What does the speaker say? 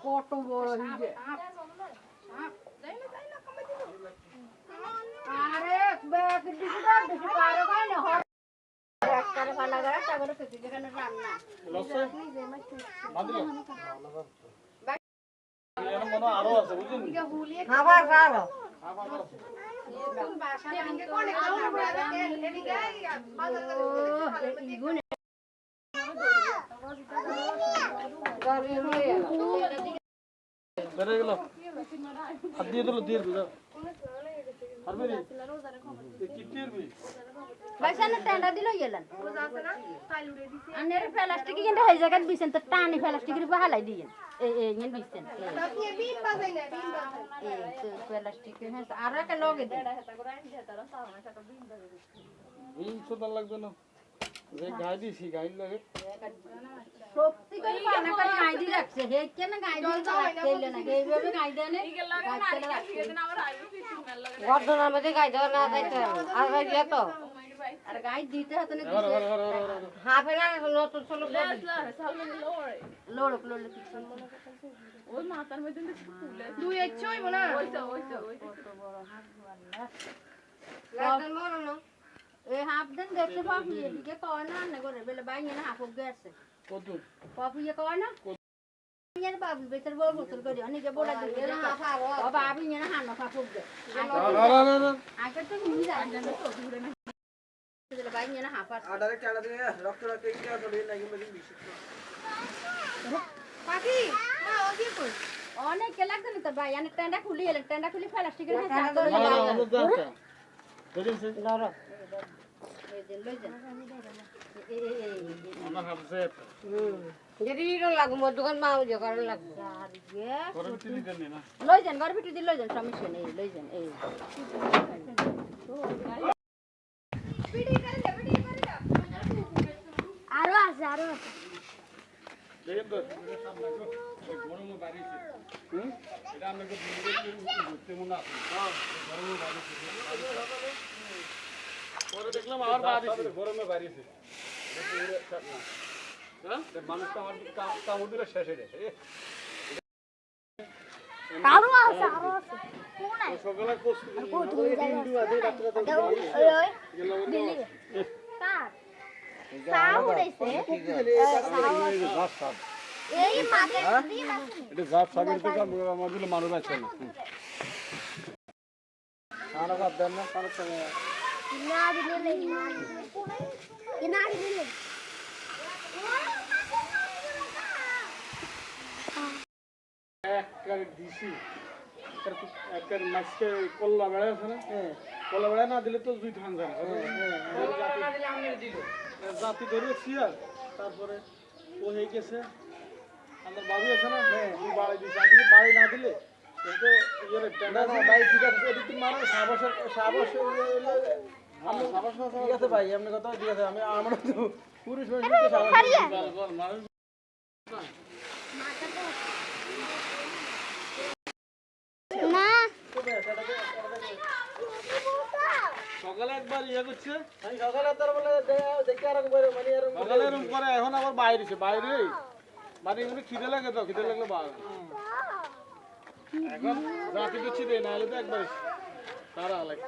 কত বড় হিজে আরে ব্যাগ দিকে দাও দেখি পারো কেন হর একবারে ফালা করে তারপরে ফেসে যেখানে রান্না লসে বাঁধলো এর মনে আরো আছে বুঝছেন খাবার খাও খাবার কোন বাসা থেকে কোনে খাওয়া বড় এদিকে ইগুনে বেরে গেল হাত দিয়ে দিল দিয়ে দিল আর বেরে কিটিরবি বাইসানে টেন্ডা দিল গেলেন আনের প্লাস্টিক কিন্তু এই জায়গায় বিছেন তো টানি প্লাস্টিকের বহালাই দিয়েন এই ইন বিছেন আপনি বিন বাজাই না বিন বাজাই এই প্লাস্টিক হ্যাঁ আর একটা লগে দেন বিন সুন্দর লাগবে না যে গাই দিছি গাই লাগে সত্যি করে পানা করে গাই দি রাখছে হে কেন গাই দি রাখছে না এইভাবে গাই দেনে গর্দনার মধ্যে গাই দেওয়া না যাইতে আর গাই দিলে তো আর গাই দিতে হতো না হাফে না নতুন চলো লোড়ক লোড়লে কিছু ওই মাথার মধ্যে ফুলে দুই একশো হইব না ওইটা কত বড় হাত লাগল মরো না এই হাফ দেন দেখতে পাবি এদিকে কয় না না করে বেলে বাইনে না হাফ গেছে কত পাবি কয় না ইয়ার বাবু বেতর বড় বোতল করি নিজে বড় দিবে না হাফ ও বাবি না হান্ন পাবো গে আগে তো নি যায় না তো দূরে না বেলে বাইনে না হাফ আর ডাইরেক্ট চালা দিয়ে রক্ত রাখতে গিয়ে তো লাগি মেদিন বিশেষ পাখি না ও কি কই অনেক কে লাগছে না তো ভাই আনে টেন্ডা খুলি এলে টেন্ডা খুলি প্লাস্টিকের হ্যাঁ লড়ো আমার হাফসে যদি ইরো লাগো মো দোকান মাও যে করে লাগবে করে তিলি দেন না লই যান ঘর ভিতর দি লই যান সমস্যা নেই লই যান এই আরো আছে দেখেন তো গরমে বাড়িছে এটা আমরা ঘুরতে মনে আছে গরমে বাড়িছে পরে দেখলাম আবার বাড়িছে গরমে বাড়িছে হ্যাঁ মানুষ তো আমার কামড় দিলে শেষ হয়ে যায় আরো আছে সকালে কষ্ট সাউ উড়াইছে এই মাঝে এটা জাত সাবির থেকে আমাদের মানুষ আছে না আর বাদ দেন না কারো সঙ্গে না দিলে না দিলে একবার দিছি একবার মাছকে কল্লা বেড়া আছে না কল্লা বেড়া না দিলে তো দুই ধান যায় জাতি ধরে ছিয়ার তারপরে ও হয়ে গেছে আমার বাবু আছে না তুই বাড়ি দিস আজকে বাড়ি না দিলে কিন্তু ইয়ে টেন্ডা না বাড়ি ঠিক আছে এদিকে মারো সাবাস ঠিক আছে ভাই আপনি কথা ঠিক আছে আমি আমার তো পুরুষ মানুষ না সকালে একবার ইয়ে করছে সকালে তার বলে দেখে আর একবার মানে আর সকালে রুম করে এখন আবার বাইরেছে বাইরে মানে এমনি খিদে লাগে তো খিদে লাগলে বাইরে এখন রাতে তো খিদে না হলে তো একবার তারা লাগে